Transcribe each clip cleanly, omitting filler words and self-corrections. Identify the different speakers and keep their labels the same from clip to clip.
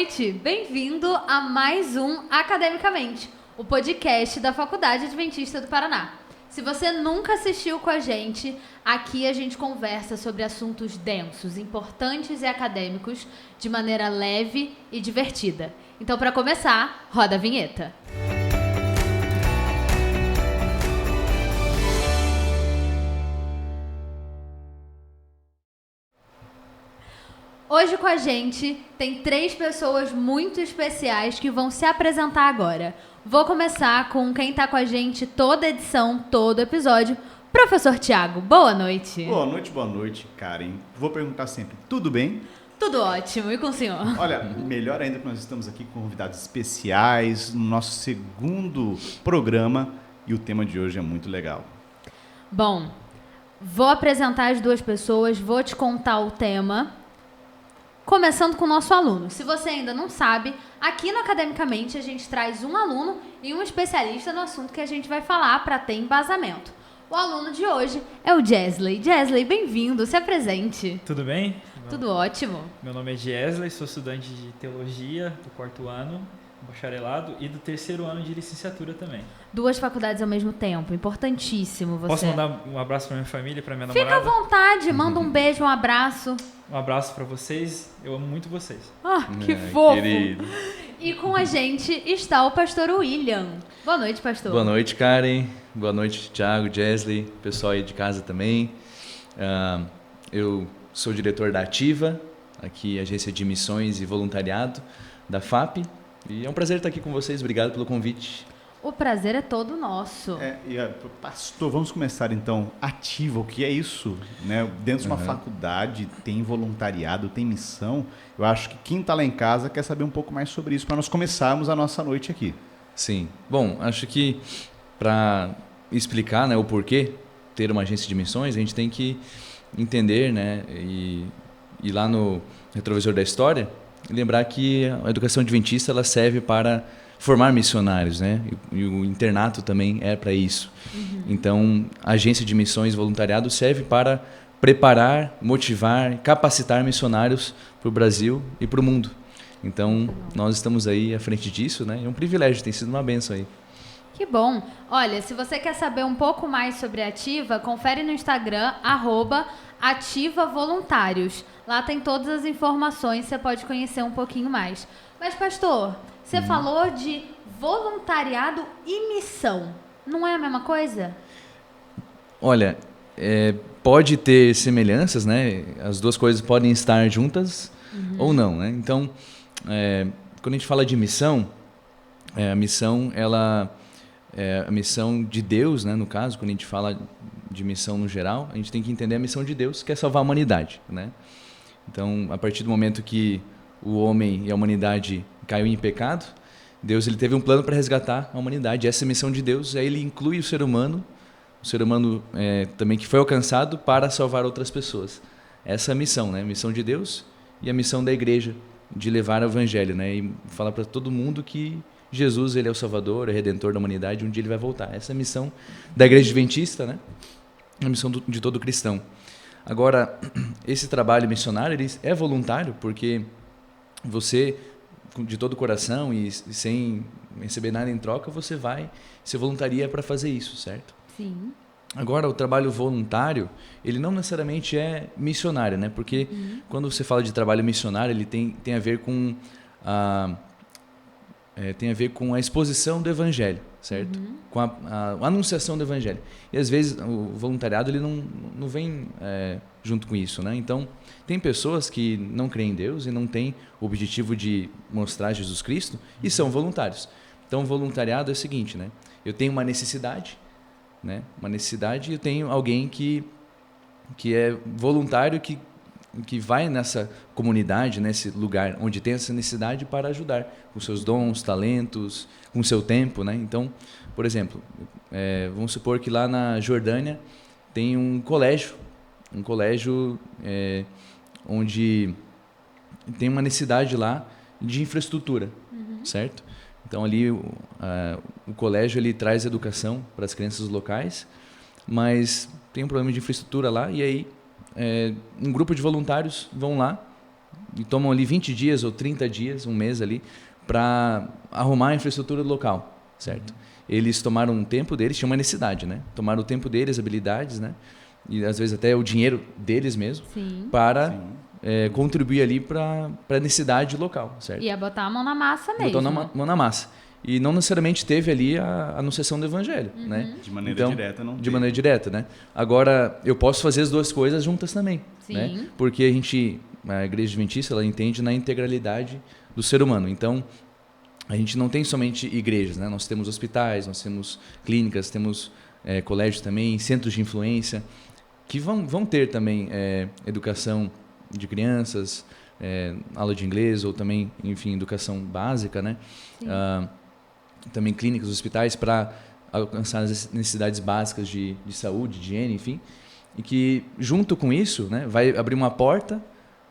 Speaker 1: noite, bem-vindo a mais um Academicamente, o podcast da Faculdade Adventista do Paraná. Se você nunca assistiu com a gente, aqui a gente conversa sobre assuntos densos, importantes e acadêmicos de maneira leve e divertida. Então, para começar, roda a vinheta. Hoje com a gente tem 3 pessoas muito especiais que vão se apresentar agora. Vou começar com quem está com a gente toda edição, todo episódio, Professor Tiago. Boa noite.
Speaker 2: Boa noite, Karen. Vou perguntar sempre, tudo bem?
Speaker 1: Tudo ótimo, e com o senhor?
Speaker 2: Olha, melhor ainda que nós estamos aqui com convidados especiais no nosso segundo programa e o tema de hoje é muito legal.
Speaker 1: Bom, vou apresentar as 2 pessoas, vou te contar o tema. Começando com o nosso aluno. Se você ainda não sabe, aqui no Academicamente a gente traz um aluno e um especialista no assunto que a gente vai falar para ter embasamento. O aluno de hoje é o Jesley. Jesley, bem-vindo, se apresente.
Speaker 3: Tudo bem?
Speaker 1: Tudo ótimo.
Speaker 3: Meu nome é Jesley, sou estudante de Teologia do 4º ano, bacharelado, e do 3º ano de licenciatura também.
Speaker 1: 2 faculdades ao mesmo tempo, importantíssimo você.
Speaker 3: Posso mandar um abraço para minha família, para minha
Speaker 1: Fica
Speaker 3: namorada?
Speaker 1: à vontade, manda um beijo, um abraço.
Speaker 3: Um abraço para vocês, eu amo muito vocês.
Speaker 1: Ah, que fofo.
Speaker 4: Querido.
Speaker 1: E com a gente está o pastor William. Boa noite, pastor.
Speaker 4: Boa noite, Karen. Boa noite, Thiago, Jesley, pessoal aí de casa também. Eu sou diretor da Ativa, aqui Agência de Missões e Voluntariado da FAP. E é um prazer estar aqui com vocês. Obrigado pelo convite.
Speaker 1: O prazer é todo nosso.
Speaker 2: Pastor, vamos começar então. Ativa, o que é isso? Né? Dentro de uma faculdade tem voluntariado, tem missão. Eu acho que quem está lá em casa quer saber um pouco mais sobre isso para nós começarmos a nossa noite aqui.
Speaker 4: Sim. Bom, acho que para explicar, né, o porquê ter uma agência de missões, a gente tem que entender, né, e ir lá no retrovisor da história e lembrar que a educação adventista ela serve para formar missionários, né? E o internato também é para isso. Então, a agência de missões e voluntariado serve para preparar, motivar, capacitar missionários para o Brasil e para o mundo. Então, nós estamos aí à frente disso, né? É um privilégio, tem sido uma bênção aí.
Speaker 1: Que bom. Olha, se você quer saber um pouco mais sobre a Ativa, confere no Instagram, @AtivaVoluntários. Lá tem todas as informações, você pode conhecer um pouquinho mais. Mas, pastor, você falou de voluntariado e missão. Não é a mesma coisa?
Speaker 4: Olha, pode ter semelhanças, né? As duas coisas podem estar juntas ou não, né? Então, quando a gente fala de missão, a missão, ela é a missão de Deus, né? No caso, quando a gente fala de missão no geral, a gente tem que entender a missão de Deus, que é salvar a humanidade, né? Então, a partir do momento que o homem e a humanidade caiu em pecado, Deus ele teve um plano para resgatar a humanidade. Essa é a missão de Deus, aí ele inclui o ser humano também que foi alcançado para salvar outras pessoas. Essa é a missão, né? A missão de Deus e a missão da igreja de levar o evangelho, né? E falar para todo mundo que Jesus ele é o Salvador, é o Redentor da humanidade, um dia ele vai voltar. Essa é a missão da igreja adventista, né? A missão de todo cristão. Agora, esse trabalho missionário ele é voluntário, porque você, de todo o coração e sem receber nada em troca, você vai, se voluntaria para fazer isso, certo?
Speaker 1: Sim.
Speaker 4: Agora, o trabalho voluntário, ele não necessariamente é missionário, né? Porque quando você fala de trabalho missionário, ele tem a ver com a exposição do evangelho, certo? Com a anunciação do evangelho. E às vezes o voluntariado ele não vem junto com isso, né? Então, tem pessoas que não creem em Deus e não têm o objetivo de mostrar Jesus Cristo e são voluntários. Então, o voluntariado é o seguinte, né? Eu tenho uma necessidade, né? Uma necessidade e eu tenho alguém que é voluntário, que vai nessa comunidade, nesse lugar onde tem essa necessidade para ajudar com seus dons, talentos, com seu tempo, né? Então, por exemplo, vamos supor que lá na Jordânia tem um colégio onde tem uma necessidade lá de infraestrutura, certo? Então ali o colégio ele traz educação para as crianças locais, mas tem um problema de infraestrutura lá e aí um grupo de voluntários vão lá e tomam ali 20 dias ou 30 dias, um mês ali, para arrumar a infraestrutura local, certo? Eles tomaram um tempo deles, tinha uma necessidade, né? Tomaram o tempo deles, habilidades, né? E às vezes até o dinheiro deles mesmo,
Speaker 1: Sim.
Speaker 4: para contribuir ali para a necessidade local, certo?
Speaker 1: Ia botar a mão na massa mesmo.
Speaker 4: Botou a mão na massa. E não necessariamente teve ali a anunciação do evangelho, né?
Speaker 2: De maneira direta, não
Speaker 4: De
Speaker 2: teve.
Speaker 4: maneira direta, né? Agora, eu posso fazer as duas coisas juntas também,
Speaker 1: Sim.
Speaker 4: né? Porque a Igreja Adventista, ela entende na integralidade do ser humano. Então, a gente não tem somente igrejas, né? Nós temos hospitais, nós temos clínicas, temos colégios também, centros de influência, que vão ter também educação de crianças, aula de inglês ou também, enfim, educação básica, né? Também clínicas, hospitais para alcançar as necessidades básicas de saúde, de higiene, enfim. E que, junto com isso, né, vai abrir uma porta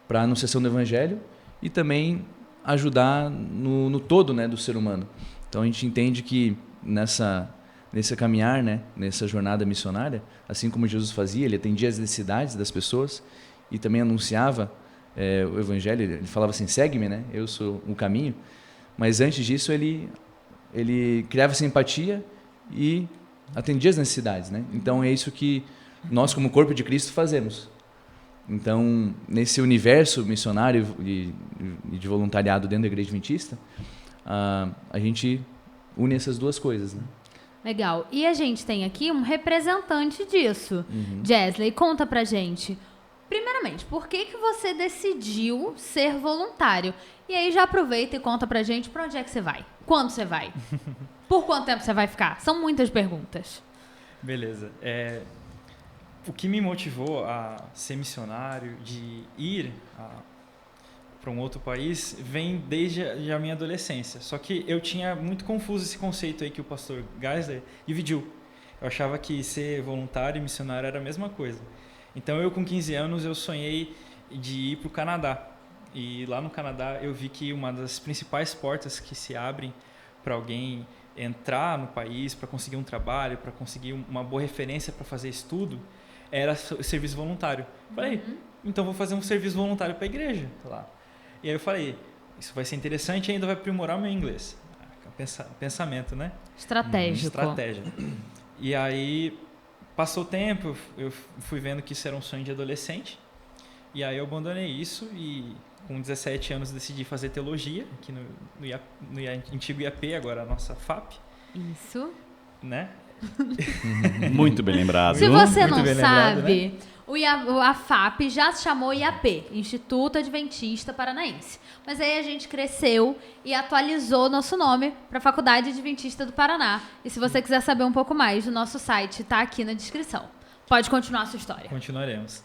Speaker 4: para a anunciação do evangelho e também ajudar no todo, né, do ser humano. Então, a gente entende que nesse caminhar, né, nessa jornada missionária, assim como Jesus fazia, ele atendia as necessidades das pessoas e também anunciava o evangelho. Ele falava assim, segue-me, né, eu sou o caminho. Mas antes disso, ele criava simpatia e atendia as necessidades, né? Então, é isso que nós, como corpo de Cristo, fazemos. Então, nesse universo missionário e de voluntariado dentro da Igreja Adventista, a gente une essas duas coisas, né?
Speaker 1: Legal. E a gente tem aqui um representante disso. Jesley, conta pra gente. Primeiramente, por que você decidiu ser voluntário? E aí já aproveita e conta pra gente pra onde é que você vai. Quando você vai? Por quanto tempo você vai ficar? São muitas perguntas.
Speaker 3: Beleza. O que me motivou a ser missionário, de ir para um outro país, vem desde a minha adolescência. Só que eu tinha muito confuso esse conceito aí que o pastor Geisler dividiu. Eu achava que ser voluntário e missionário era a mesma coisa. Então, eu com 15 anos, eu sonhei de ir para o Canadá. E lá no Canadá, eu vi que uma das principais portas que se abrem para alguém entrar no país, para conseguir um trabalho, para conseguir uma boa referência para fazer estudo, era o serviço voluntário. Falei, então vou fazer um serviço voluntário para a igreja lá. E aí eu falei, isso vai ser interessante e ainda vai aprimorar o meu inglês. Pensamento, né?
Speaker 1: Estratégico.
Speaker 3: Estratégia. E aí, passou o tempo, eu fui vendo que isso era um sonho de adolescente. E aí eu abandonei isso e com 17 anos decidi fazer teologia, aqui no antigo IAP, agora a nossa FAP.
Speaker 1: Isso.
Speaker 3: Né?
Speaker 2: Muito bem lembrado.
Speaker 1: Se você
Speaker 3: Muito
Speaker 1: não
Speaker 3: bem
Speaker 1: sabe,
Speaker 3: lembrado, né?
Speaker 1: a FAP já se chamou IAP, Instituto Adventista Paranaense. Mas aí a gente cresceu e atualizou nosso nome para Faculdade Adventista do Paraná. E se você quiser saber um pouco mais, o nosso site está aqui na descrição. Pode continuar a sua história.
Speaker 3: Continuaremos.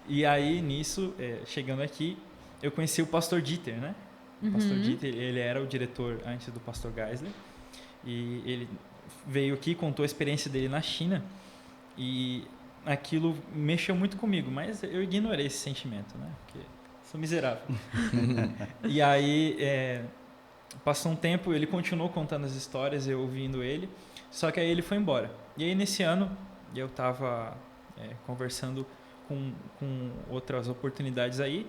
Speaker 3: E aí, nisso, chegando aqui, eu conheci o pastor Dieter, né? O pastor Dieter, ele era o diretor antes do pastor Geisler. E ele veio aqui, contou a experiência dele na China. E aquilo mexeu muito comigo, mas eu ignorei esse sentimento, né? Porque sou miserável. E aí, passou um tempo, ele continuou contando as histórias, eu ouvindo ele. Só que aí ele foi embora. E aí, nesse ano, eu estava conversando com outras oportunidades aí.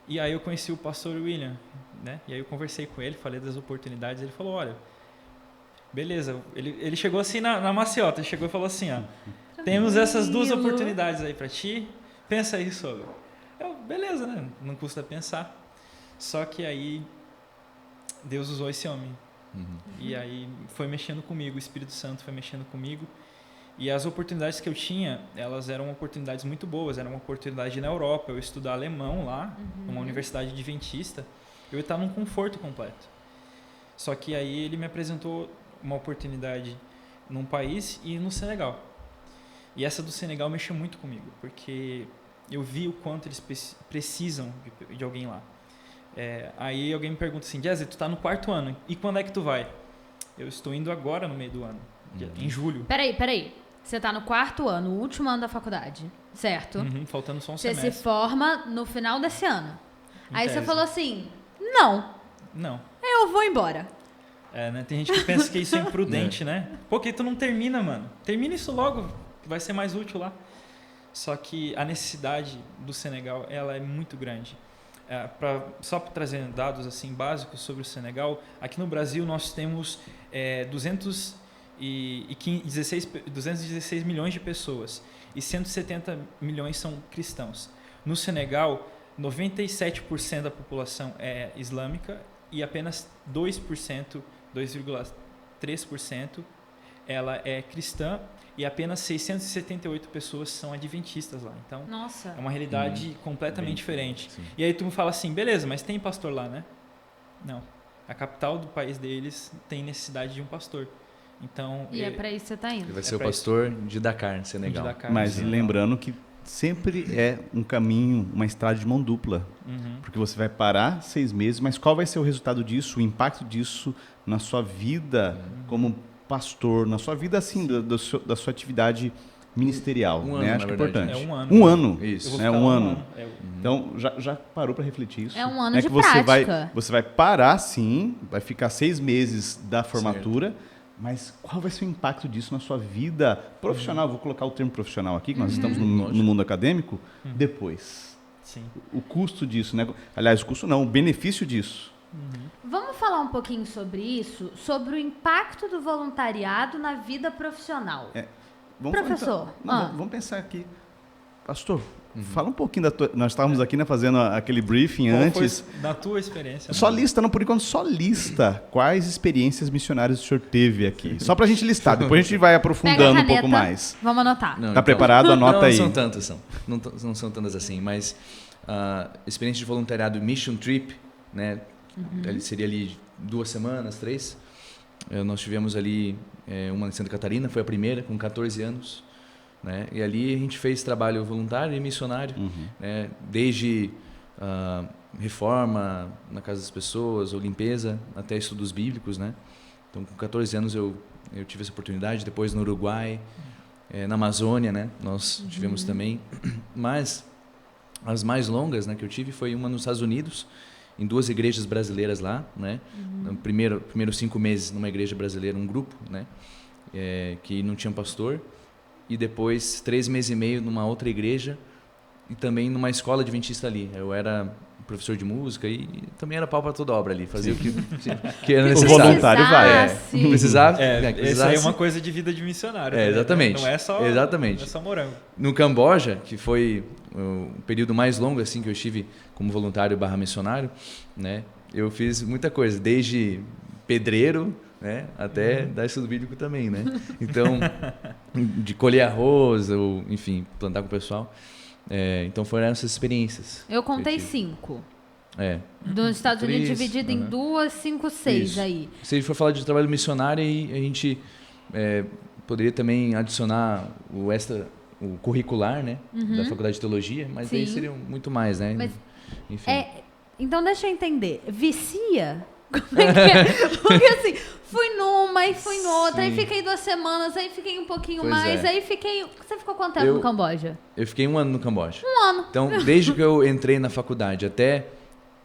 Speaker 3: E aí eu conheci o pastor William, né? E aí eu conversei com ele, falei das oportunidades. Ele falou, olha, beleza. Ele chegou assim na maciota, ele chegou e falou assim, ó, temos essas duas oportunidades aí para ti, pensa aí sobre. Beleza, né? Não custa pensar. Só que aí Deus usou esse homem. E aí foi mexendo comigo, o Espírito Santo foi mexendo comigo. E as oportunidades que eu tinha, elas eram oportunidades muito boas. Era uma oportunidade na Europa, eu estudar alemão lá, numa universidade adventista. Eu ia estar num conforto completo. Só que aí ele me apresentou uma oportunidade num país e no Senegal. E essa do Senegal mexeu muito comigo, porque eu vi o quanto eles precisam de alguém lá. Aí alguém me pergunta assim, Jesse, tu tá no 4º ano, e quando é que tu vai? Eu estou indo agora no meio do ano, em julho.
Speaker 1: Peraí. Você tá no 4º ano, o último ano da faculdade, certo?
Speaker 3: Faltando só um
Speaker 1: Você
Speaker 3: semestre.
Speaker 1: se forma no final desse ano. Aí
Speaker 3: tese.
Speaker 1: você falou assim, não, eu vou embora.
Speaker 3: Né? Tem gente que pensa que isso é imprudente, né? Pô, que tu não termina, mano. Termina isso logo, que vai ser mais útil lá. Só que a necessidade do Senegal, ela é muito grande. Só para trazer dados assim básicos sobre o Senegal, aqui no Brasil nós temos 216 milhões de pessoas e 170 milhões são cristãos. No Senegal, 97% da população é islâmica e apenas 2,3% ela é cristã e apenas 678 pessoas são adventistas lá. Então,
Speaker 1: Nossa.
Speaker 3: é uma realidade completamente diferente.
Speaker 4: Sim.
Speaker 3: E aí tu fala assim, beleza, mas tem pastor lá, né? Não. A capital do país deles tem necessidade de um pastor. Então,
Speaker 1: E é pra isso que você tá
Speaker 4: Ele
Speaker 1: indo.
Speaker 4: vai ser o pastor de Dakar, Senegal.
Speaker 3: de Dakar,
Speaker 2: Mas
Speaker 3: Senegal.
Speaker 2: lembrando que sempre é um caminho, uma estrada de mão dupla. Porque você vai parar 6 meses, mas qual vai ser o resultado disso, o impacto disso na sua vida como pastor, na sua vida assim, da sua atividade ministerial,
Speaker 4: Um
Speaker 2: né?
Speaker 4: ano,
Speaker 2: Acho que é
Speaker 4: na verdade.
Speaker 2: importante.
Speaker 3: É um ano.
Speaker 2: Um ano.
Speaker 4: Isso.
Speaker 3: Eu vou
Speaker 2: Né?
Speaker 3: ficar
Speaker 2: Um
Speaker 3: lá
Speaker 2: ano.
Speaker 3: É,
Speaker 2: Então, já parou para refletir isso?
Speaker 1: É um ano
Speaker 2: Né?
Speaker 1: de
Speaker 2: Que você
Speaker 1: prática.
Speaker 2: você vai parar, sim, vai ficar 6 meses da formatura, mas qual vai ser o impacto disso na sua vida profissional? Vou colocar o termo profissional aqui, que nós estamos no mundo acadêmico, depois.
Speaker 3: sim.
Speaker 2: O custo disso, né? Aliás, o custo não, o benefício disso.
Speaker 1: Vamos falar um pouquinho sobre isso, sobre o impacto do voluntariado na vida profissional. Professor,
Speaker 2: Vamos pensar aqui. Pastor, fala um pouquinho da tua... Nós estávamos aqui, né, fazendo aquele briefing
Speaker 3: Qual
Speaker 2: antes.
Speaker 3: foi da tua experiência?
Speaker 2: Só lista, não, por enquanto, só lista quais experiências missionárias o senhor teve aqui. Só pra gente listar, depois a gente vai
Speaker 1: Pega a
Speaker 2: aprofundando um pouco
Speaker 1: caneta,
Speaker 2: mais.
Speaker 1: Vamos anotar.
Speaker 4: Não,
Speaker 2: Tá preparado? Anota
Speaker 4: não,
Speaker 2: aí.
Speaker 4: Não são tantas, não são tantas assim, mas a experiência de voluntariado Mission Trip, né, ele seria ali 2 semanas, 3. Nós tivemos ali uma em Santa Catarina, foi a primeira, com 14 anos. Né, e ali a gente fez trabalho voluntário e missionário, né, desde reforma na casa das pessoas, ou limpeza, até estudos bíblicos. Né. Então, com 14 anos eu tive essa oportunidade, depois no Uruguai, na Amazônia, né, nós tivemos também. Mas as mais longas, né, que eu tive foi uma nos Estados Unidos, em 2 igrejas brasileiras lá, né? No primeiros 5 meses numa igreja brasileira, um grupo, né? Que não tinha pastor, e depois 3 meses e meio numa outra igreja e também numa escola adventista ali. Eu era professor de música e também era pau para toda obra ali, fazia o que era necessário.
Speaker 2: voluntário vai.
Speaker 4: Não precisava.
Speaker 3: Essa aí é uma coisa de vida de missionário. Também,
Speaker 4: exatamente.
Speaker 3: né? Não é só,
Speaker 4: exatamente.
Speaker 3: Não é só morango.
Speaker 4: No Camboja, que foi o período mais longo assim que eu estive como voluntário / missionário, né? Eu fiz muita coisa, desde pedreiro, né, até dar estudo bíblico também, né? Então, de colher arroz, ou enfim, plantar com o pessoal. Então foram essas experiências.
Speaker 1: Eu contei
Speaker 4: tive.
Speaker 1: 5.
Speaker 4: Dos
Speaker 1: Estados Unidos dividido em 2, 5, 6
Speaker 4: Isso.
Speaker 1: aí.
Speaker 4: Se a gente for falar de trabalho missionário, aí a gente poderia também adicionar o curricular, né, da Faculdade de Teologia, mas aí
Speaker 1: Sim.
Speaker 4: seriam muito mais, né?
Speaker 1: Mas
Speaker 4: Enfim.
Speaker 1: Então deixa eu entender. Vicia? Como é que é? Porque assim, fui numa e fui em outra, aí
Speaker 4: Sim.
Speaker 1: fiquei 2 semanas, aí fiquei um pouquinho
Speaker 4: Pois
Speaker 1: mais,
Speaker 4: é.
Speaker 1: aí fiquei... Você ficou quanto tempo
Speaker 4: Eu-
Speaker 1: no Camboja?
Speaker 4: Eu fiquei 1 ano no Camboja.
Speaker 1: 1 ano.
Speaker 4: Então, desde que eu entrei na faculdade até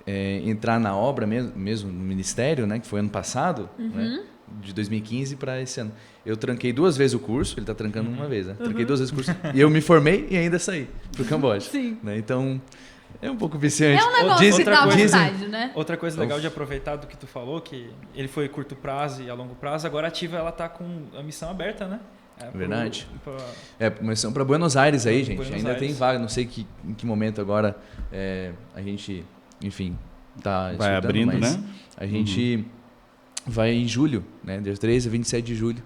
Speaker 4: entrar na obra mesmo no ministério, né, que foi ano passado, né, de 2015 para esse ano, eu tranquei 2 vezes o curso, ele está trancando uma vez, né? Tranquei 2 vezes o curso e eu me formei e ainda saí pro Camboja.
Speaker 1: Sim.
Speaker 4: Né? Então, é um pouco viciante.
Speaker 1: É um negócio
Speaker 3: Dizem-
Speaker 1: que dá
Speaker 3: outra coisa-
Speaker 1: vontade, né?
Speaker 3: Outra coisa legal de aproveitar do que tu falou, que ele foi curto prazo e a longo prazo, agora a Ativa ela tá com a missão aberta, né?
Speaker 4: Verdade. Mas são para Buenos Aires aí, gente.
Speaker 3: Buenos
Speaker 4: Ainda
Speaker 3: Aires.
Speaker 4: tem vaga, não sei em que momento agora a gente, enfim, tá
Speaker 2: Vai
Speaker 4: estudando,
Speaker 2: abrindo,
Speaker 4: mas
Speaker 2: né?
Speaker 4: A gente vai em julho, né? Dia 13 a 27 de julho.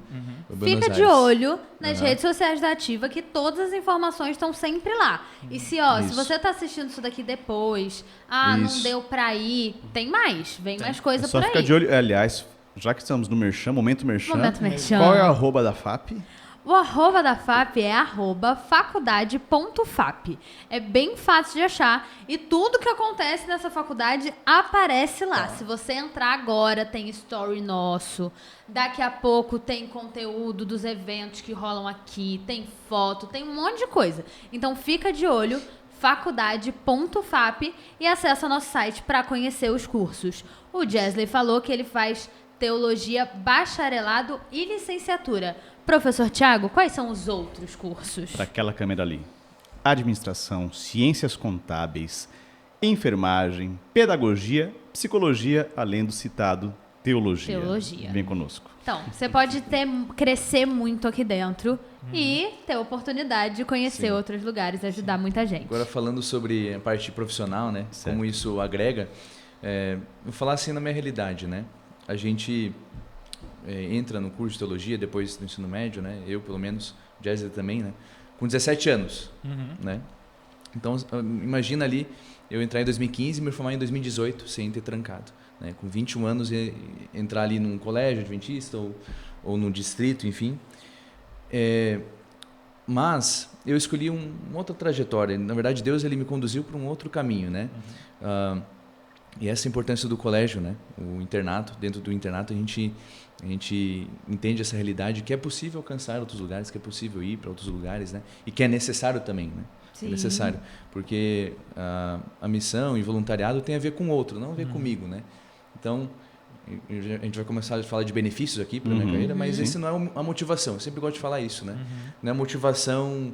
Speaker 4: pra Buenos
Speaker 1: Fica de
Speaker 4: Aires.
Speaker 1: olho nas redes sociais da Ativa, que todas as informações estão sempre lá. E se
Speaker 2: Isso.
Speaker 1: você tá assistindo isso daqui depois, não
Speaker 4: Isso.
Speaker 1: deu pra ir, tem mais. Vem mais coisa
Speaker 2: É só
Speaker 1: por
Speaker 2: ficar
Speaker 1: aí.
Speaker 2: de olho. Aliás, já que estamos no Merchan, momento Merchan,
Speaker 1: Momento Merchan.
Speaker 2: qual é o arroba da FAP?
Speaker 1: O arroba da FAP é faculdade.fap. É bem fácil de achar e tudo que acontece nessa faculdade aparece lá. Se você entrar agora, tem story nosso. Daqui a pouco tem conteúdo dos eventos que rolam aqui, tem foto, tem um monte de coisa. Então fica de olho, faculdade.fap, e acessa nosso site para conhecer os cursos. O Jesley falou que ele faz teologia, bacharelado e licenciatura. Professor Tiago, quais são os outros cursos?
Speaker 2: Para aquela câmera ali. Administração, ciências contábeis, enfermagem, pedagogia, psicologia, além do citado teologia.
Speaker 1: Teologia.
Speaker 2: Vem conosco.
Speaker 1: Então, você pode crescer muito aqui dentro e ter a oportunidade de conhecer outros lugares, ajudar muita gente.
Speaker 4: Agora falando sobre a parte profissional, né?
Speaker 2: Certo.
Speaker 4: Como isso agrega, vou falar assim na minha realidade, né? A gente entra no curso de teologia depois do ensino médio, né? Eu, pelo menos, Jessica também, né? Com 17 anos, né? Então, imagina ali, eu entrar em 2015 e me formar em 2018 sem ter trancado, né? Com 21 anos, entrar ali num colégio adventista ou num distrito, enfim. Mas eu escolhi uma outra trajetória. Na verdade, Deus ele me conduziu para um outro caminho, né? E essa importância do colégio, né? O internato, dentro do internato a gente entende essa realidade que é possível alcançar outros lugares, que é possível ir para outros lugares, né? E que é necessário também, né?
Speaker 1: Sim.
Speaker 4: É necessário, porque a missão e voluntariado tem a ver com o outro, não a ver comigo, né? Então, a gente vai começar a falar de benefícios aqui para a minha carreira, mas esse não é a motivação. Eu sempre gosto de falar isso, né? Não é a motivação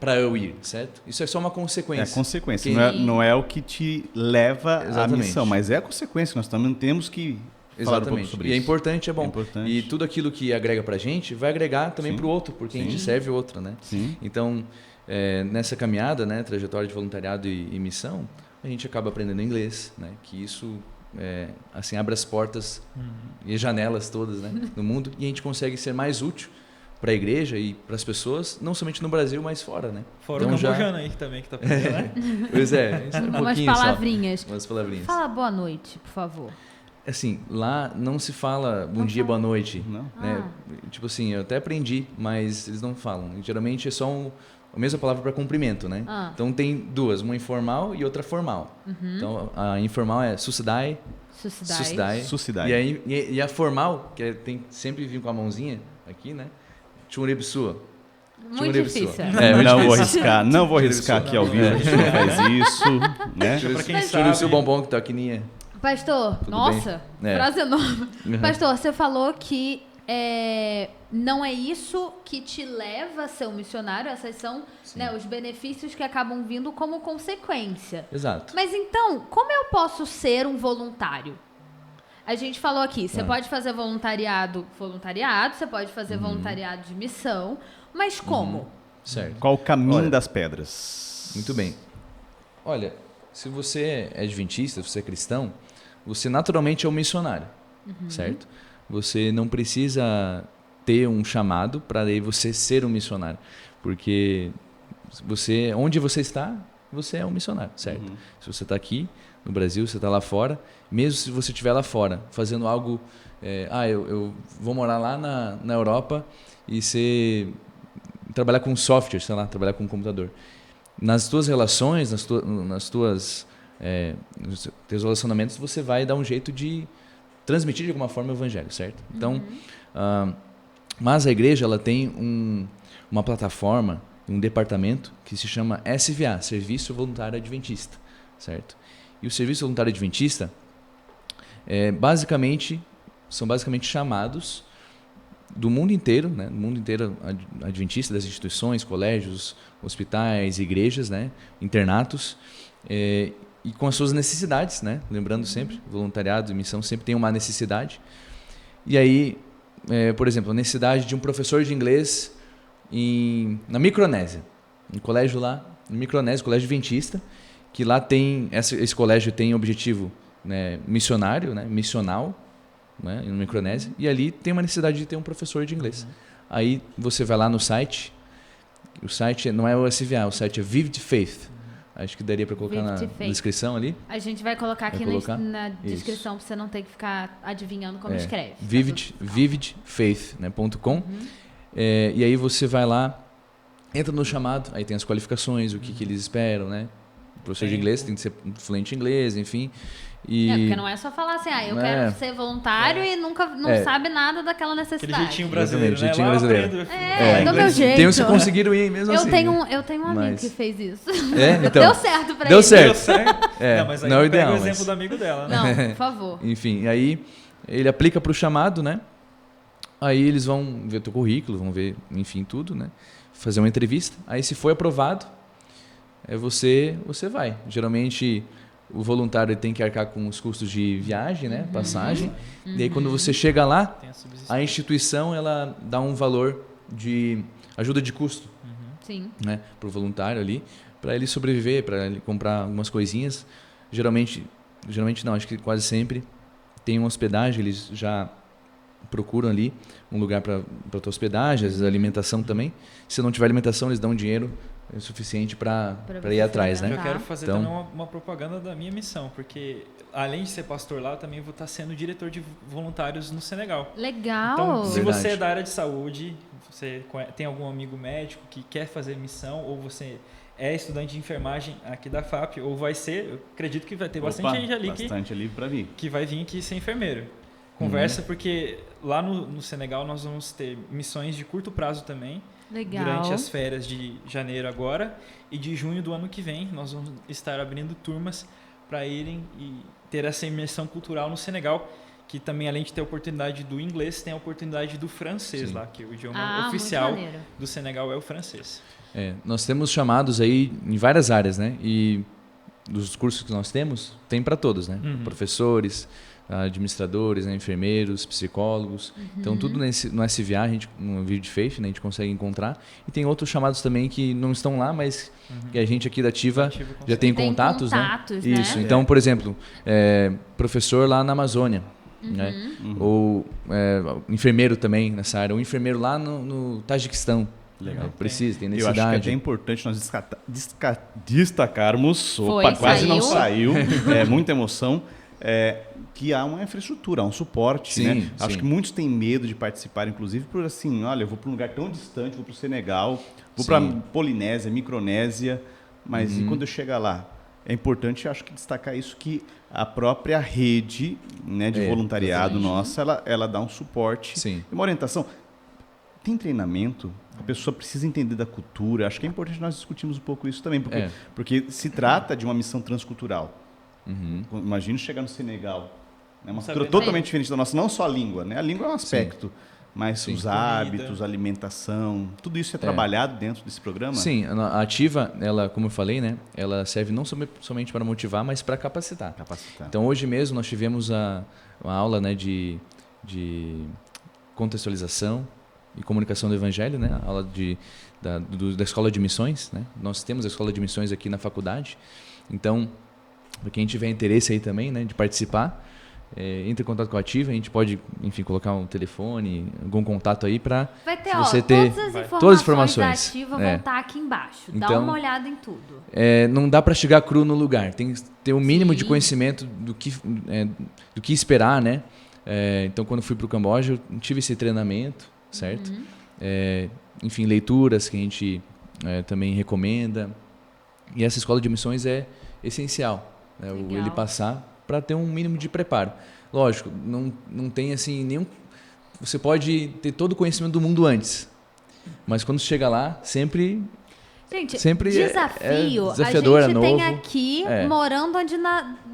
Speaker 4: para eu ir, certo? Isso é só uma consequência.
Speaker 2: É a consequência, não é o que te leva à missão, mas é a consequência. Nós também temos que falar um pouco sobre isso.
Speaker 4: E é importante, é bom.
Speaker 2: É importante.
Speaker 4: E tudo aquilo que agrega para a gente vai agregar também para o outro, porque a gente serve o outro, né?
Speaker 2: Sim.
Speaker 4: Então, nessa caminhada, né, trajetória de voluntariado e missão, a gente acaba aprendendo inglês, né? Que isso assim abre as portas e as janelas todas, né, no mundo, e a gente consegue ser mais útil para a igreja e para as pessoas, não somente no Brasil, mas fora, né?
Speaker 3: Fora então, o cambojano aí também que tá aprendendo, né?
Speaker 4: Pois é, isso é um
Speaker 1: Umas
Speaker 4: pouquinho
Speaker 1: palavrinhas.
Speaker 4: só. Umas palavrinhas.
Speaker 1: Fala boa noite, por favor.
Speaker 4: Assim, lá não se fala bom dia, boa noite.
Speaker 2: Não.
Speaker 4: Né? Tipo assim, eu até aprendi, mas eles não falam. E, geralmente é só a mesma palavra para cumprimento, né? Então tem duas, uma informal e outra formal. Então a informal é susidai. E a formal, que tem sempre vir com a mãozinha aqui, né? Chunrebsua.
Speaker 1: Muito difícil.
Speaker 2: Não vou arriscar aqui ao vivo, a gente não faz isso, né?
Speaker 3: Pra quem
Speaker 4: Chunrebsua
Speaker 3: sabe.
Speaker 4: bombom que tá aqui, ninha.
Speaker 1: Pastor,
Speaker 4: Tudo
Speaker 1: nossa,
Speaker 4: bem?
Speaker 1: frase nova. Pastor, você falou que não é isso que te leva a ser um missionário, essas são, né, os benefícios que acabam vindo como consequência.
Speaker 4: Exato.
Speaker 1: Mas então, como eu posso ser um voluntário? A gente falou aqui, você pode fazer voluntariado, você pode fazer voluntariado de missão, mas como?
Speaker 4: Certo.
Speaker 2: Qual o caminho das pedras?
Speaker 4: Muito bem. Olha, se você é adventista, se você é cristão, você naturalmente é um missionário, certo? Você não precisa ter um chamado para aí você ser um missionário, porque onde você está, você é um missionário, certo? Se você está aqui no Brasil, você está lá fora, mesmo se você estiver lá fora fazendo algo, eu vou morar lá na Europa e trabalhar com software, sei lá, trabalhar com computador. Nas tuas relações, nos teus relacionamentos, você vai dar um jeito de transmitir de alguma forma o evangelho, certo? Então, mas a igreja ela tem uma plataforma, um departamento que se chama SVA, Serviço Voluntário Adventista, certo? E o Serviço Voluntário Adventista são basicamente chamados do mundo inteiro, né? Do mundo inteiro adventista, das instituições, colégios, hospitais, igrejas, né? Internatos, e com as suas necessidades, né? Lembrando sempre, voluntariado e missão sempre tem uma necessidade. E aí, por exemplo, a necessidade de um professor de inglês na Micronésia, um colégio lá, na Micronésia, colégio adventista, que lá tem, esse colégio tem objetivo, né, missionário, né, missional, né, na Micronésia, e ali tem uma necessidade de ter um professor de inglês. Aí você vai lá no site, o site não é o SVA, o site é Vivid Faith. Acho que daria para colocar na descrição ali.
Speaker 1: A gente vai colocar aqui na descrição para você não ter que ficar adivinhando como escreve.
Speaker 4: Vivid Faith, né, .com. E aí você vai lá, entra no chamado, aí tem as qualificações, o que eles esperam, né? O professor de inglês tem que ser fluente em inglês, enfim.
Speaker 1: Porque não é só falar assim, eu quero ser voluntário e não sabe nada daquela necessidade.
Speaker 3: Aquele jeitinho brasileiro, né?
Speaker 4: Jeitinho brasileiro.
Speaker 1: Do meu jeito.
Speaker 4: Tem uns que conseguiram ir mesmo assim.
Speaker 1: Eu tenho um amigo que fez isso.
Speaker 4: Então,
Speaker 1: deu certo pra ele.
Speaker 4: Deu certo.
Speaker 3: Não, mas aí
Speaker 4: não é o ideal.
Speaker 3: Pega o exemplo do amigo dela, né?
Speaker 1: Não, por favor.
Speaker 4: Enfim, aí ele aplica para o chamado, né? Aí eles vão ver o teu currículo, vão ver, enfim, tudo, né? Fazer uma entrevista. Aí se foi aprovado, você vai. Geralmente o voluntário ele tem que arcar com os custos de viagem, né? Passagem. E aí quando você chega lá,
Speaker 3: Tem a
Speaker 4: a
Speaker 3: subsistência.
Speaker 4: instituição ela dá um valor de ajuda de custo,
Speaker 1: Sim.
Speaker 4: né, para o voluntário ali, para ele sobreviver, para ele comprar algumas coisinhas. Geralmente não, acho que quase sempre tem uma hospedagem, eles já procuram ali um lugar para tua hospedagem, às vezes alimentação também. Se não tiver alimentação, eles dão dinheiro suficiente para
Speaker 1: você
Speaker 4: ir atrás,
Speaker 1: se
Speaker 4: né?
Speaker 3: Eu quero fazer
Speaker 4: Então-
Speaker 3: também uma propaganda da minha missão, porque além de ser pastor lá, eu também vou estar sendo diretor de voluntários no Senegal.
Speaker 1: Legal.
Speaker 3: Então, se
Speaker 4: Verdade.
Speaker 3: você é da área de saúde, você tem algum amigo médico que quer fazer missão, ou você é estudante de enfermagem aqui da FAP, ou vai ser, eu acredito que vai ter bastante gente ali
Speaker 2: bastante ali para vir.
Speaker 3: que vai vir aqui ser enfermeiro. Conversa, porque lá no Senegal nós vamos ter missões de curto prazo também,
Speaker 1: Legal.
Speaker 3: durante as férias de janeiro agora, e de junho do ano que vem nós vamos estar abrindo turmas para irem e ter essa imersão cultural no Senegal, que também, além de ter a oportunidade do inglês, tem a oportunidade do francês
Speaker 4: Sim.
Speaker 3: lá, que o idioma
Speaker 1: muito
Speaker 3: oficial
Speaker 1: maneiro.
Speaker 3: do Senegal é o francês.
Speaker 4: Nós temos chamados aí em várias áreas, né? E dos cursos que nós temos, tem para todos, né? Professores, administradores, né? Enfermeiros, psicólogos. Então, tudo no SVA, a gente, no vídeo de Faith, né? A gente consegue encontrar. E tem outros chamados também que não estão lá, mas que a gente aqui da Ativa já tem
Speaker 1: Tem
Speaker 4: contatos,
Speaker 1: contatos,
Speaker 4: né?
Speaker 1: né?
Speaker 4: Isso. Então, por exemplo, professor lá na Amazônia, né? Ou enfermeiro também nessa área. Ou enfermeiro lá no Tajiquistão.
Speaker 2: Legal.
Speaker 4: Precisa, tem
Speaker 2: Eu acho que é
Speaker 4: necessidade.
Speaker 2: até importante nós destacarmos,
Speaker 1: Foi,
Speaker 2: opa, quase não
Speaker 1: saiu.
Speaker 2: saiu, muita emoção, que há uma infraestrutura, há um suporte.
Speaker 4: Sim,
Speaker 2: né?
Speaker 4: sim.
Speaker 2: Acho que muitos têm medo de participar, inclusive por assim, olha, eu vou para um lugar tão distante, vou para o Senegal, vou para Polinésia, Micronésia, mas e quando eu chegar lá? É importante, acho que destacar isso, que a própria rede, né, de voluntariado nossa, ela dá um suporte
Speaker 4: Sim.
Speaker 2: e uma orientação. Tem treinamento, a pessoa precisa entender da cultura. Acho que é importante nós discutirmos um pouco isso também, porque se trata de uma missão transcultural. Imagina chegar no Senegal, né, uma cultura totalmente diferente da nossa, não só a língua, né? A língua é um aspecto, mas os hábitos, a alimentação, tudo isso é trabalhado dentro desse programa?
Speaker 4: Sim, a Ativa, ela, como eu falei, né, ela serve não somente para motivar, mas para capacitar. Então, hoje mesmo nós tivemos uma aula, né, de contextualização e comunicação do Evangelho, né, a aula da Escola de Missões, né? Nós temos a Escola de Missões aqui na faculdade. Então, para quem tiver interesse aí também, né, de participar, entre em contato com a Ativa, a gente pode, enfim, colocar um telefone, algum contato aí para você ter
Speaker 1: todas as informações da
Speaker 4: informações.
Speaker 1: Ativa vão estar aqui embaixo. Dá
Speaker 4: Então,
Speaker 1: uma olhada em tudo.
Speaker 4: Não dá para chegar cru no lugar, tem que ter o mínimo de conhecimento do que esperar, né? Então, quando fui para o Camboja, eu tive esse treinamento, certo? Enfim, leituras que a gente também recomenda. E essa escola de missões é essencial, né? Ele passar para ter um mínimo de preparo. Lógico, não tem assim nenhum. Você pode ter todo o conhecimento do mundo antes, mas quando chega lá, sempre
Speaker 1: desafio.
Speaker 4: desafiador,
Speaker 1: a gente
Speaker 4: novo.
Speaker 1: tem aqui morando onde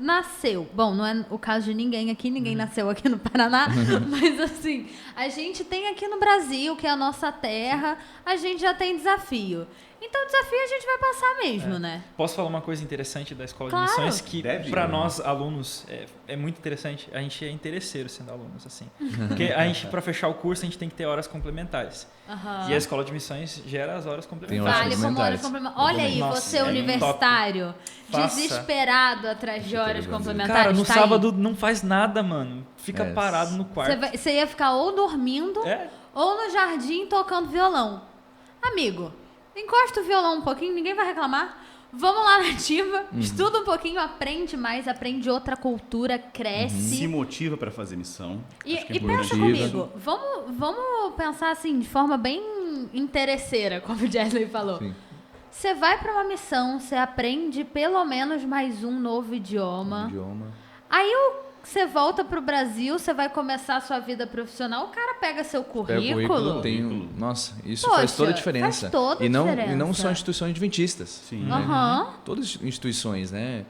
Speaker 1: nasceu. Bom, não é o caso de ninguém aqui, ninguém nasceu aqui no Paraná, mas assim, a gente tem aqui no Brasil, que é a nossa terra, a gente já tem desafio. Então, o desafio a gente vai passar mesmo, né?
Speaker 3: Posso falar uma coisa interessante da Escola
Speaker 1: Claro.
Speaker 3: de Missões? Que
Speaker 2: Deve,
Speaker 3: para
Speaker 2: né?
Speaker 3: nós, alunos, é muito interessante. A gente é interesseiro sendo alunos, assim. Porque a gente, para fechar o curso, a gente tem que ter horas complementares. E a Escola de Missões gera as horas complementares.
Speaker 4: horas
Speaker 1: Vale como horas
Speaker 4: complementares.
Speaker 1: complementares. Olha aí,
Speaker 3: Nossa,
Speaker 1: você
Speaker 3: é
Speaker 1: universitário,
Speaker 3: Faça.
Speaker 1: desesperado atrás de horas complementares.
Speaker 3: Cara, no
Speaker 1: tá
Speaker 3: sábado não faz nada, mano. Fica parado no quarto.
Speaker 1: Você ia ficar ou dormindo
Speaker 3: É.
Speaker 1: ou no jardim tocando violão. Amigo, encosta o violão um pouquinho, ninguém vai reclamar. Vamos lá na Ativa, estuda um pouquinho, aprende mais, aprende outra cultura, cresce.
Speaker 2: Se motiva para fazer missão.
Speaker 1: E,
Speaker 2: Acho que é
Speaker 1: e pensa
Speaker 2: importante.
Speaker 1: comigo, vamos pensar assim, de forma bem interesseira, como o Jessley falou.
Speaker 4: Sim.
Speaker 1: Você vai para uma missão, você aprende pelo menos mais um novo idioma. Aí você volta pro Brasil, você vai começar a sua vida profissional, o cara pega seu currículo.
Speaker 4: Nossa, isso
Speaker 1: Poxa,
Speaker 4: faz toda a diferença.
Speaker 1: faz toda a
Speaker 4: E não
Speaker 1: diferença.
Speaker 4: só instituições adventistas.
Speaker 2: Sim.
Speaker 1: Aham.
Speaker 4: Todas as instituições, né?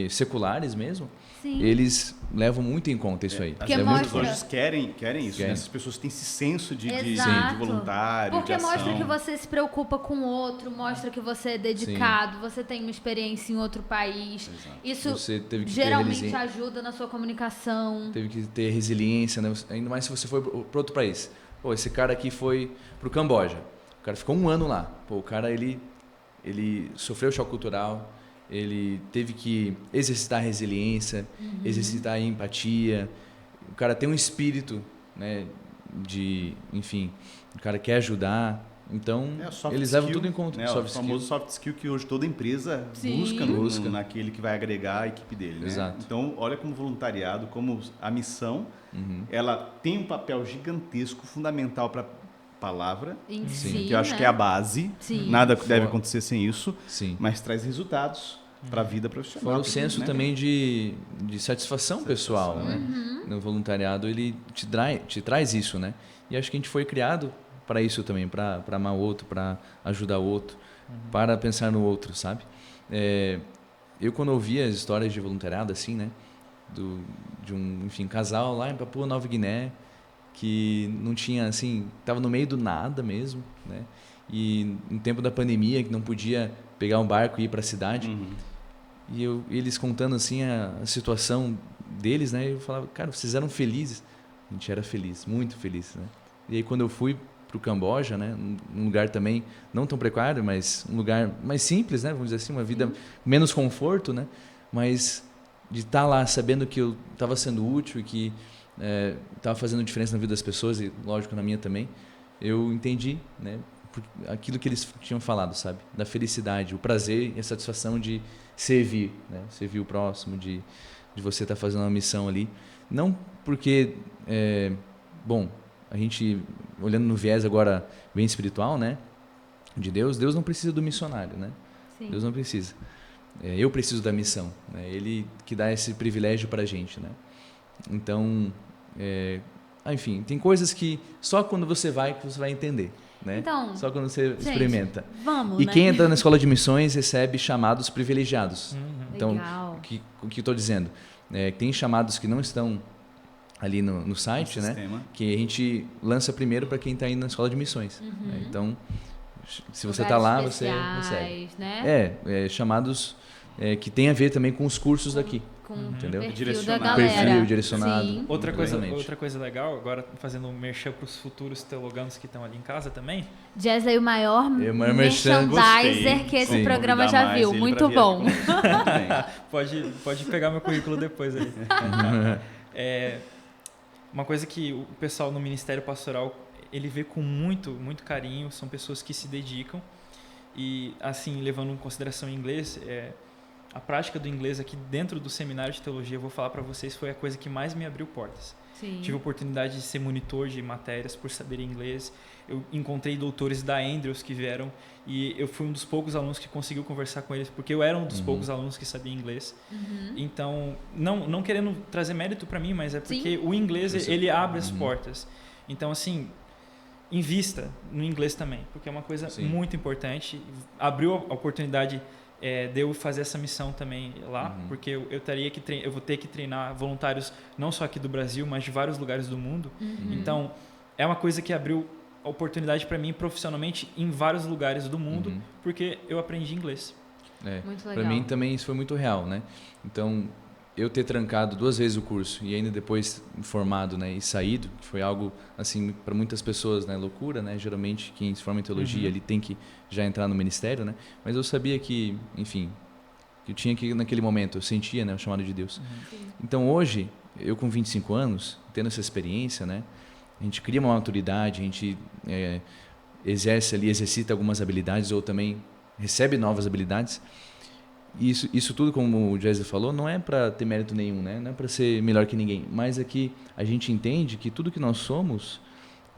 Speaker 4: Seculares mesmo.
Speaker 1: Sim.
Speaker 4: eles levam muito em conta isso aí.
Speaker 1: Porque
Speaker 2: As
Speaker 1: mostra-
Speaker 2: empresas hoje querem isso,
Speaker 4: Querem.
Speaker 2: né? Essas pessoas têm esse senso de
Speaker 1: Exato.
Speaker 2: voluntário,
Speaker 1: Porque
Speaker 2: de ação.
Speaker 1: mostra que você se preocupa com o outro, mostra que você é dedicado, você tem uma experiência em outro país.
Speaker 2: Exato.
Speaker 1: Isso
Speaker 4: Você teve que
Speaker 1: geralmente
Speaker 4: ter
Speaker 1: ajuda na sua comunicação.
Speaker 4: teve que ter resiliência, né? Ainda mais se você for para outro país. Pô, esse cara aqui foi pro Camboja. O cara ficou 1 ano lá. Pô, o cara ele sofreu choque cultural, ele teve que exercitar a resiliência, exercitar a empatia. O cara tem um espírito, né, enfim, o cara quer ajudar. Então,
Speaker 2: É, soft
Speaker 4: eles levam
Speaker 2: skill,
Speaker 4: tudo em conta.
Speaker 2: né?
Speaker 4: Soft
Speaker 2: O famoso soft skill que hoje toda empresa
Speaker 1: Sim.
Speaker 2: busca naquele que vai agregar a equipe dele. Né?
Speaker 4: Exato.
Speaker 2: Então, olha como voluntariado, como a missão, ela tem um papel gigantesco, fundamental para a palavra,
Speaker 1: Em
Speaker 4: Sim.
Speaker 1: si,
Speaker 2: que eu acho
Speaker 1: né?
Speaker 2: que é a base.
Speaker 1: Sim.
Speaker 2: Nada deve
Speaker 4: Fora.
Speaker 2: acontecer sem isso,
Speaker 4: Sim.
Speaker 2: mas traz resultados para a vida profissional.
Speaker 4: Fora o senso
Speaker 2: né?
Speaker 4: também de satisfação pessoal, né? No voluntariado ele te traz isso, né? E acho que a gente foi criado para isso também, para amar o outro, para ajudar o outro, para pensar no outro, sabe? Eu quando ouvia as histórias de voluntariado assim, né? De um, enfim, casal lá em Papua Nova Guiné que não tinha, assim, estava no meio do nada mesmo, né? E no tempo da pandemia que não podia pegar um barco e ir para a cidade. E eles contando assim a situação deles, né? Eu falava, cara, vocês eram felizes? A gente era feliz, muito feliz, né? E aí quando eu fui para o Camboja, né? Um lugar também não tão precário, mas um lugar mais simples, né? Vamos dizer assim, uma vida menos conforto, né? Mas de estar lá sabendo que eu estava sendo útil e que estava fazendo diferença na vida das pessoas e, lógico, na minha também, eu entendi, né? Aquilo que eles tinham falado, sabe? Da felicidade, o prazer e a satisfação de servir, né? Servir o próximo, de você estar fazendo uma missão ali. Não porque, bom, a gente, olhando no viés agora bem espiritual, né? De Deus não precisa do missionário, né?
Speaker 1: Sim.
Speaker 4: Deus não precisa. Eu preciso da missão, né? Ele que dá esse privilégio para a gente, né? Então, enfim, tem coisas que só quando você vai que você vai entender, né?
Speaker 1: Então,
Speaker 4: só quando você experimenta.
Speaker 1: Vamos,
Speaker 4: E
Speaker 1: né?
Speaker 4: quem entra na escola de missões recebe chamados privilegiados. Então,
Speaker 1: Legal.
Speaker 4: o que eu estou dizendo? Tem chamados que não estão ali no site, né?
Speaker 2: Sistema.
Speaker 4: Que a gente lança primeiro para quem está indo na escola de missões. Né? Então, se você está
Speaker 1: Lugares
Speaker 4: lá, você recebe.
Speaker 1: especiais, né?
Speaker 4: Chamados que tem a ver também com os cursos daqui.
Speaker 1: Com
Speaker 4: Entendeu?
Speaker 1: o perfil da
Speaker 2: Direcionado.
Speaker 1: galera.
Speaker 4: Perfil direcionado.
Speaker 1: Sim.
Speaker 3: Outra
Speaker 4: Exatamente.
Speaker 3: coisa legal, agora fazendo um merchan para os futuros teologanos que estão ali em casa também.
Speaker 1: Jesley, o maior
Speaker 4: maior merchan.
Speaker 1: merchandiser
Speaker 2: Gostei.
Speaker 1: que esse
Speaker 4: Sim.
Speaker 1: programa
Speaker 2: Convidar
Speaker 1: já
Speaker 2: mais
Speaker 1: viu.
Speaker 2: ele
Speaker 1: Muito
Speaker 2: pra vir
Speaker 1: bom.
Speaker 2: aqui conosco. Muito bem.
Speaker 3: Pode pegar meu currículo depois aí. Uma coisa que o pessoal no Ministério Pastoral, ele vê com muito, muito carinho, são pessoas que se dedicam e, assim, levando em consideração o inglês, a prática do inglês aqui dentro do seminário de teologia, eu vou falar para vocês, foi a coisa que mais me abriu portas.
Speaker 1: Sim.
Speaker 3: Tive a oportunidade de ser monitor de matérias por saber inglês. Eu encontrei doutores da Andrews que vieram e eu fui um dos poucos alunos que conseguiu conversar com eles, porque eu era um dos poucos alunos que sabia inglês. Então, não querendo trazer mérito para mim, mas é porque o inglês, ele abre as portas. Então, assim, invista no inglês também, porque é uma coisa muito importante. Abriu a oportunidade de eu fazer essa missão também lá, porque eu vou ter que treinar voluntários não só aqui do Brasil, mas de vários lugares do mundo. Então, é uma coisa que abriu a oportunidade para mim profissionalmente em vários lugares do mundo, porque eu aprendi inglês.
Speaker 1: Muito
Speaker 4: Para
Speaker 1: legal.
Speaker 4: mim também isso foi muito real, né? Então, eu ter trancado 2 vezes o curso e ainda depois formado, né, e saído, que foi algo assim para muitas pessoas, né, loucura, né? Geralmente quem se forma em teologia ele tem que já entrar no ministério, né? Mas eu sabia que, enfim, que eu tinha que naquele momento, eu sentia, né, o chamado de Deus. Então hoje, eu com 25 anos, tendo essa experiência, né, a gente cria uma maturidade, a gente exercita algumas habilidades ou também recebe novas habilidades. Isso tudo, como o Jesley falou, não é para ter mérito nenhum, né? Não é para ser melhor que ninguém, mas é que a gente entende que tudo que nós somos,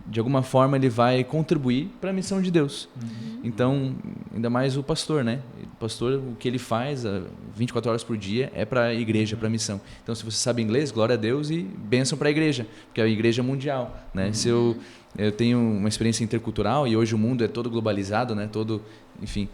Speaker 4: de alguma forma, ele vai contribuir para a missão de Deus. Então, ainda mais o pastor, né? O pastor, o que ele faz 24 horas por dia é para a igreja, para a missão. Então, se você sabe inglês, glória a Deus e bênção para a igreja, porque é a igreja mundial, né? Se eu tenho uma experiência intercultural e hoje o mundo é todo globalizado, né? Todo, enfim,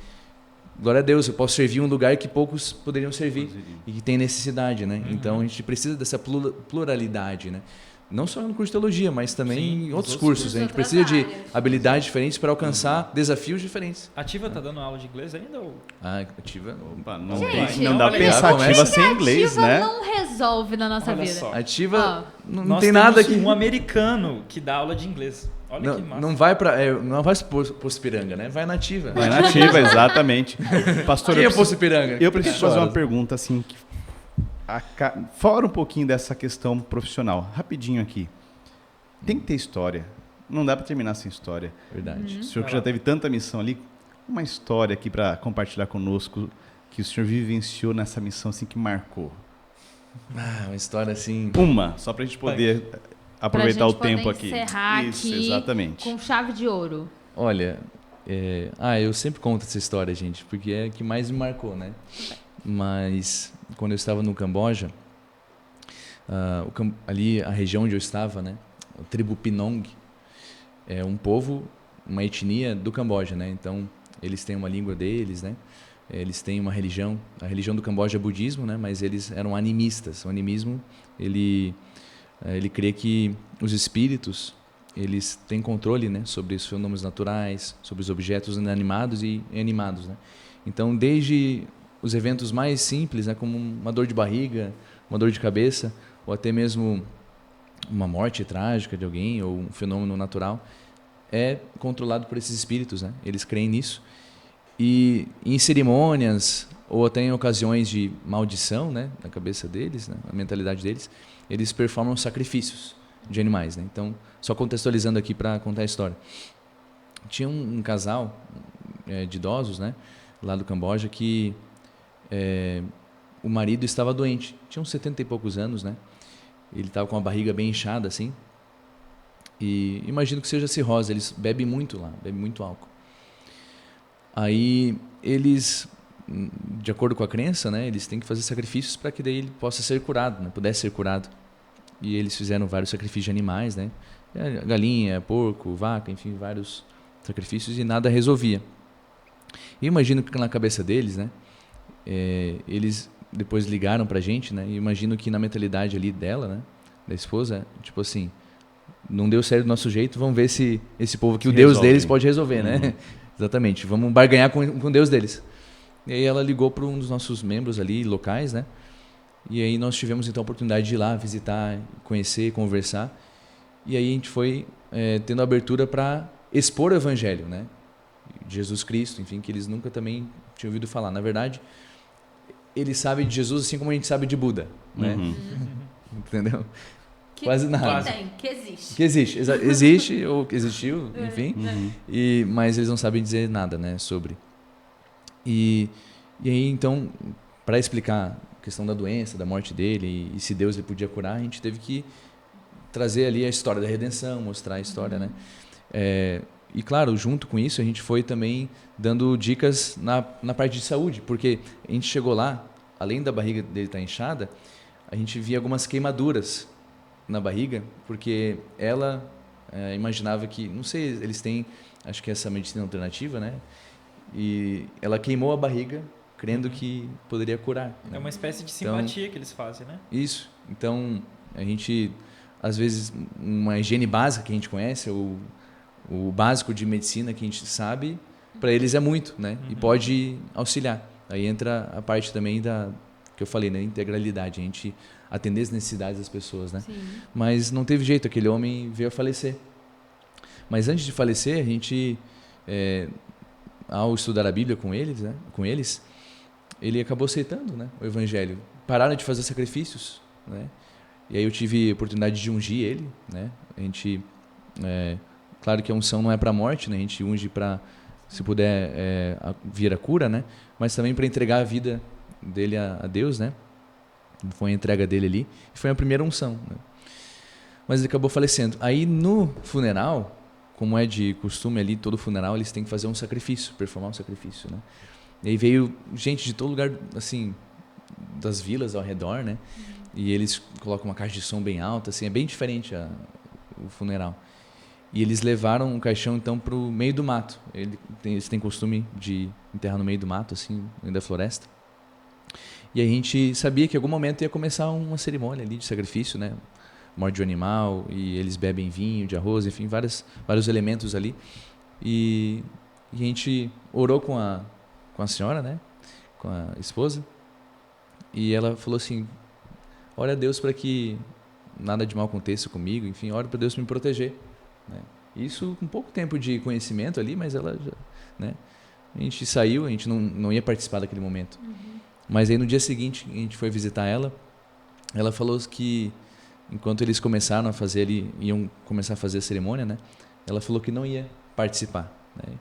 Speaker 4: glória a Deus, eu posso servir um lugar que poucos poderiam servir e que tem necessidade, né? Então a gente precisa dessa pluralidade, né? Não só no curso de teologia, mas também em outros cursos. A gente precisa de habilidades diferentes para alcançar desafios diferentes.
Speaker 3: Ativa tá dando aula de inglês ainda? Ou...
Speaker 4: Ativa.
Speaker 2: Opa,
Speaker 1: Gente,
Speaker 2: não dá pra pensar ativa sem inglês,
Speaker 1: ativa
Speaker 2: né?
Speaker 1: não resolve na nossa
Speaker 3: Olha
Speaker 1: vida.
Speaker 3: só.
Speaker 4: Ativa não
Speaker 3: Nós
Speaker 4: tem nada
Speaker 3: temos
Speaker 4: aqui.
Speaker 3: um americano que dá aula de inglês. Olha que massa.
Speaker 4: Não vai para não vai Poço Piranga, né? Vai na Ativa.
Speaker 2: Vai nativa, exatamente. Pastor,
Speaker 4: Quem é
Speaker 2: eu
Speaker 4: Poço Piranga?
Speaker 2: Eu preciso fazer uma pergunta assim, fora um pouquinho dessa questão profissional, rapidinho aqui. Tem que ter história. Não dá para terminar sem história.
Speaker 4: Verdade.
Speaker 2: O senhor que já teve tanta missão ali, uma história aqui para compartilhar conosco que o senhor vivenciou nessa missão assim que marcou.
Speaker 4: Uma história assim.
Speaker 2: Só para a gente poder aproveitar o tempo aqui.
Speaker 1: Encerrar
Speaker 2: Isso,
Speaker 1: aqui
Speaker 2: exatamente.
Speaker 1: com chave de ouro.
Speaker 4: Olha, eu sempre conto essa história, gente, porque é a que mais me marcou, né? Mas quando eu estava no Camboja, ali a região onde eu estava, né? A tribo Pinong é um povo, uma etnia do Camboja, né? Então eles têm uma língua deles, né? Eles têm uma religião. A religião do Camboja é budismo, né? Mas eles eram animistas. O animismo ele crê que os espíritos eles têm controle, né, sobre os fenômenos naturais, sobre os objetos inanimados e animados, né? Então, desde os eventos mais simples, né, como uma dor de barriga, uma dor de cabeça, ou até mesmo uma morte trágica de alguém ou um fenômeno natural, é controlado por esses espíritos, né? Eles creem nisso. E em cerimônias ou até em ocasiões de maldição, né, na cabeça deles, né, na mentalidade deles, eles performam sacrifícios de animais, né? Então, só contextualizando aqui para contar a história. Tinha um casal de idosos, né, lá do Camboja, que o marido estava doente. Tinha uns 70 e poucos anos, né? Ele estava com a barriga bem inchada, assim. E imagino que seja cirrose. Eles bebem muito lá, bebem muito álcool. Aí eles, de acordo com a crença, né, eles têm que fazer sacrifícios para que daí ele possa ser curado, né, pudesse ser curado. E eles fizeram vários sacrifícios de animais, né, galinha, porco, vaca, enfim, vários sacrifícios e nada resolvia. E imagino que na cabeça deles, né, eles depois ligaram pra gente, né, e imagino que na mentalidade ali dela, né, da esposa, tipo assim, não deu certo do nosso jeito, vamos ver se esse povo aqui, o Deus deles pode resolver, né? Exatamente, vamos barganhar com o Deus deles. E aí ela ligou para um dos nossos membros ali, locais, né? E aí nós tivemos então a oportunidade de ir lá, visitar, conhecer, conversar. E aí a gente foi tendo abertura para expor o Evangelho, né? De Jesus Cristo, enfim, que eles nunca também tinham ouvido falar. Na verdade, eles sabem de Jesus assim como a gente sabe de Buda, né? Entendeu? Quase nada.
Speaker 1: Que existe.
Speaker 4: Que existe. Existe ou existiu, enfim. Mas eles não sabem dizer nada, né, sobre. E aí, então, para explicar a questão da doença, da morte dele e se Deus ele podia curar, a gente teve que trazer ali a história da redenção, mostrar a história, né? E claro, junto com isso, a gente foi também dando dicas na parte de saúde, porque a gente chegou lá, além da barriga dele estar inchada, a gente via algumas queimaduras na barriga, porque ela imaginava que, não sei, eles têm, acho que essa medicina alternativa, né? E ela queimou a barriga, crendo que poderia curar. Né?
Speaker 3: É uma espécie de simpatia que eles fazem, né?
Speaker 4: Isso. Então, a gente, às vezes, uma higiene básica que a gente conhece, ou o básico de medicina que a gente sabe, para eles é muito, né? E pode auxiliar. Aí entra a parte também que eu falei, né? Integralidade, a gente atender as necessidades das pessoas, né? Sim. Mas não teve jeito, aquele homem veio a falecer. Mas antes de falecer, a gente, ao estudar a Bíblia com eles, né? Ele acabou aceitando, né, o Evangelho. Pararam de fazer sacrifícios, né? E aí eu tive a oportunidade de ungir ele, né? A gente, claro que a unção não é para a morte, né? A gente unge para, se puder, vir a cura, né? Mas também para entregar a vida dele a Deus, né? Foi a entrega dele ali. E foi a primeira unção, né? Mas ele acabou falecendo. Aí no funeral, como é de costume ali, todo funeral eles têm que fazer um sacrifício, performar um sacrifício, né? E aí veio gente de todo lugar, assim, das vilas ao redor, né? E eles colocam uma caixa de som bem alta, assim, é bem diferente o funeral. E eles levaram o caixão, então, para o meio do mato. Eles têm costume de enterrar no meio do mato, assim, no meio da floresta. E a gente sabia que em algum momento ia começar uma cerimônia ali de sacrifício, né? Morte de um animal, e eles bebem vinho de arroz, enfim, vários elementos ali. E a gente orou com a senhora, né? Com a esposa. E ela falou assim, ora a Deus para que nada de mal aconteça comigo, enfim, ora para Deus me proteger. Né? Isso com pouco tempo de conhecimento ali, mas ela já... Né? A gente saiu, a gente não ia participar daquele momento. Mas aí no dia seguinte, a gente foi visitar ela. Ela falou que enquanto eles começaram a fazer ali, iam começar a fazer a cerimônia, né? Ela falou que não ia participar. Né?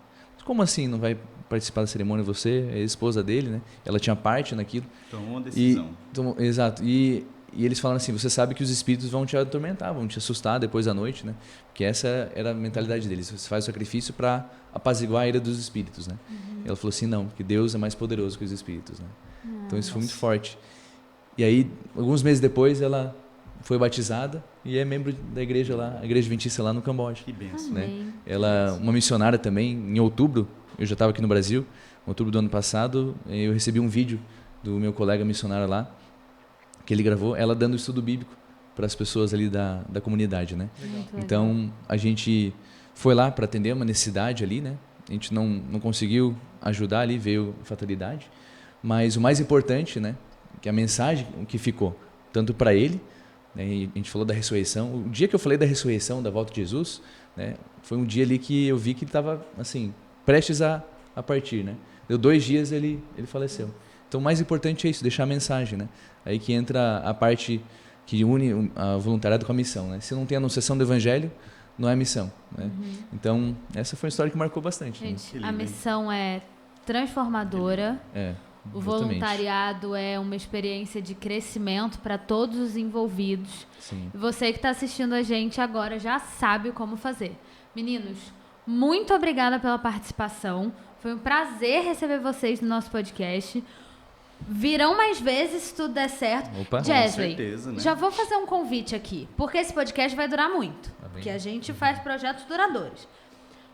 Speaker 4: Como assim não vai participar da cerimônia? Você é a esposa dele, né? Ela tinha parte naquilo.
Speaker 2: Tomou uma decisão.
Speaker 4: Exato. E eles falaram assim, você sabe que os espíritos vão te atormentar, vão te assustar depois da noite, né? Porque essa era a mentalidade deles. Você faz o sacrifício para apaziguar a ira dos espíritos, né? Ela falou assim, não, porque Deus é mais poderoso que os espíritos, né? Então isso foi muito forte. E aí, alguns meses depois, ela foi batizada e é membro da igreja lá, a igreja adventista lá no Camboja.
Speaker 2: Que benção.
Speaker 4: Né? Ela, uma missionária também, em outubro, eu já estava aqui no Brasil, em outubro do ano passado, eu recebi um vídeo do meu colega missionário lá, que ele gravou, ela dando estudo bíblico para as pessoas ali da comunidade, né? Então, a gente foi lá para atender uma necessidade ali, né? A gente não conseguiu ajudar ali, veio fatalidade, mas o mais importante, né? Que a mensagem que ficou, tanto para ele, né, a gente falou da ressurreição, o dia que eu falei da ressurreição, da volta de Jesus, né, foi um dia ali que eu vi que ele estava assim, prestes a partir, né? Deu 2 dias ele faleceu. Então o mais importante é isso, deixar a mensagem, né? Aí que entra a parte que une a voluntariado com a missão, né? Se não tem a anunciação do evangelho, não é missão, né? Então essa foi uma história que marcou bastante.
Speaker 1: Gente,
Speaker 4: né?
Speaker 1: a missão é transformadora. O voluntariado é uma experiência de crescimento para todos os envolvidos.
Speaker 4: Sim.
Speaker 1: Você que está assistindo a gente agora já sabe como fazer. Meninos, muito obrigada pela participação. Foi um prazer receber vocês no nosso podcast. Virão mais vezes se tudo der certo.
Speaker 4: Opa.
Speaker 1: Jesley,
Speaker 2: Com certeza, né?
Speaker 1: já vou fazer um convite aqui, porque esse podcast vai durar muito.
Speaker 4: Tá bem.
Speaker 1: Porque a gente faz projetos duradouros.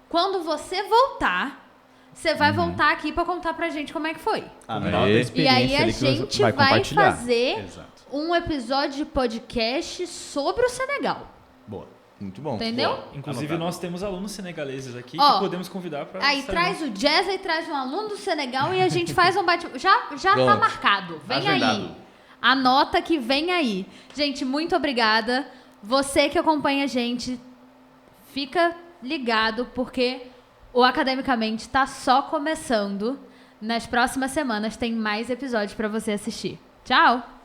Speaker 1: Quando você voltar, você vai voltar aqui para contar pra gente como é que foi.
Speaker 2: Anota a
Speaker 1: E
Speaker 2: experiência
Speaker 1: aí a
Speaker 2: ali que você
Speaker 1: gente vai
Speaker 2: compartilhar.
Speaker 1: fazer
Speaker 2: Exato.
Speaker 1: um episódio de podcast sobre o Senegal.
Speaker 2: Boa.
Speaker 4: Muito bom.
Speaker 1: Entendeu?
Speaker 3: Inclusive,
Speaker 2: Anotado.
Speaker 3: nós temos alunos senegaleses aqui
Speaker 1: Ó,
Speaker 3: que podemos convidar para...
Speaker 1: Aí traz o Jesley, traz um aluno do Senegal e a gente faz um bate... Já tá
Speaker 4: Pronto.
Speaker 1: marcado. Vem
Speaker 2: Agendado.
Speaker 1: aí. Anota que vem aí. Gente, muito obrigada. Você que acompanha a gente, fica ligado porque o Academicamente tá só começando. Nas próximas semanas tem mais episódios para você assistir. Tchau!